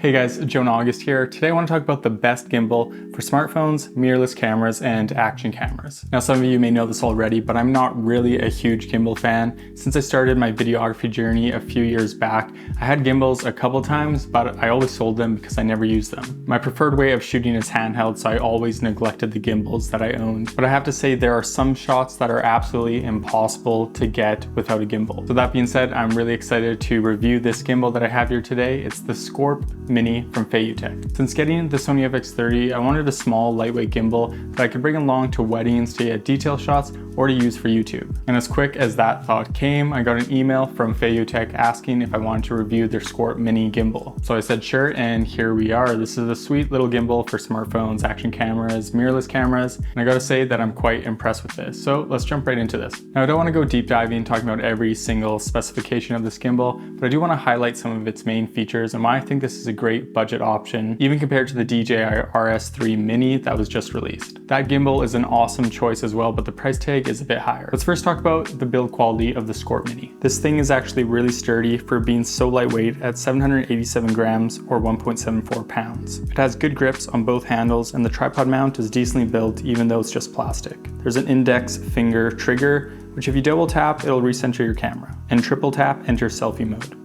Hey guys, Joe and August here. Today I want to talk about the best gimbal for smartphones, mirrorless cameras, and action cameras. Now some of you may know this already, but I'm not really a huge gimbal fan. Since I started my videography journey a few years back, I had gimbals a couple times, but I always sold them because I never used them. My preferred way of shooting is handheld, so I always neglected the gimbals that I owned. But I have to say there are some shots that are absolutely impossible to get without a gimbal. So that being said, I'm really excited to review this gimbal that I have here today. It's the Scorp Mini from Feiyu-Tech. Since getting the Sony FX30, I wanted a small, lightweight gimbal that I could bring along to weddings to get detail shots or to use for YouTube. And as quick as that thought came, I got an email from Feiyu-Tech asking if I wanted to review their Scorp Mini gimbal. So I said sure, and here we are. This is a sweet little gimbal for smartphones, action cameras, mirrorless cameras, and I gotta say that I'm quite impressed with this. So let's jump right into this. Now I don't want to go deep diving talking about every single specification of this gimbal, but I do want to highlight some of its main features and why I think this is a great budget option, even compared to the DJI RS3 Mini that was just released. That gimbal is an awesome choice as well, but the price tag is a bit higher. Let's first talk about the build quality of the Scorp Mini. This thing is actually really sturdy for being so lightweight at 787 grams or 1.74 pounds. It has good grips on both handles, and the tripod mount is decently built even though it's just plastic. There's an index finger trigger, which if you double tap, it'll recenter your camera, and triple tap enters selfie mode.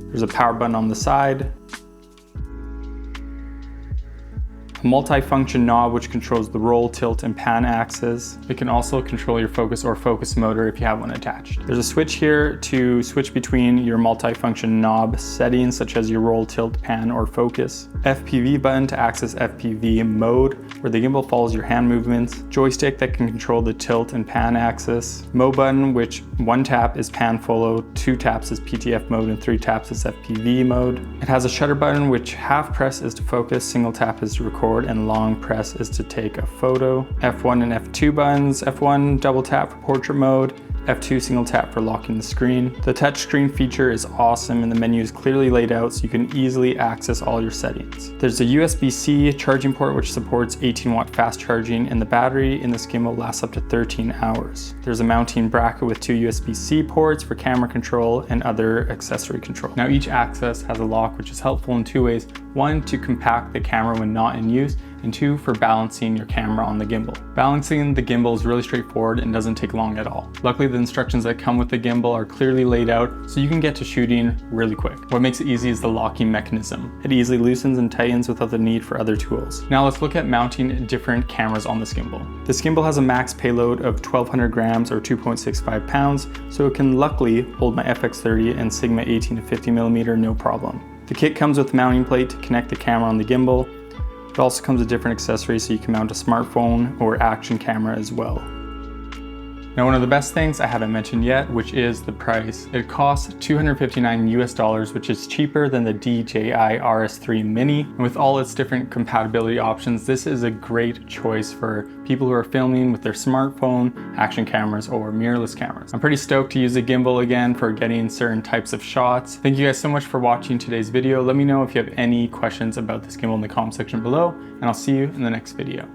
There's a power button on the side, a multi-function knob which controls the roll, tilt, and pan axes. It can also control your focus or focus motor if you have one attached. There's a switch here to switch between your multi-function knob settings such as your roll, tilt, pan, or focus. FPV button to access FPV mode where the gimbal follows your hand movements. Joystick that can control the tilt and pan axis. Mode button, which one tap is pan follow, two taps is PTF mode, and three taps is FPV mode. It has a shutter button which half press is to focus, single tap is to record, and long press is to take a photo. F1 and F2 buttons. F1 double tap for portrait mode. F2 single tap for locking the screen. The touchscreen feature is awesome and the menu is clearly laid out so you can easily access all your settings. There's a USB-C charging port which supports 18-watt fast charging, and the battery in this gimbal lasts up to 13 hours. There's a mounting bracket with two USB-C ports for camera control and other accessory control. Now each axis has a lock which is helpful in two ways. One, to compact the camera when not in use, and two, for balancing your camera on the gimbal. Balancing the gimbal is really straightforward and doesn't take long at all. Luckily, the instructions that come with the gimbal are clearly laid out so you can get to shooting really quick. What makes it easy is the locking mechanism. It easily loosens and tightens without the need for other tools. Now let's look at mounting different cameras on this gimbal. This gimbal has a max payload of 1200 grams or 2.65 pounds, so it can luckily hold my FX30 and Sigma 18 to 50mm no problem. The kit comes with a mounting plate to connect the camera on the gimbal. It also comes with different accessories so you can mount a smartphone or action camera as well. Now one of the best things I haven't mentioned yet, which is the price. It costs $259 US, which is cheaper than the DJI RS3 Mini. And with all its different compatibility options, this is a great choice for people who are filming with their smartphone, action cameras, or mirrorless cameras. I'm pretty stoked to use a gimbal again for getting certain types of shots. Thank you guys so much for watching today's video. Let me know if you have any questions about this gimbal in the comment section below, and I'll see you in the next video.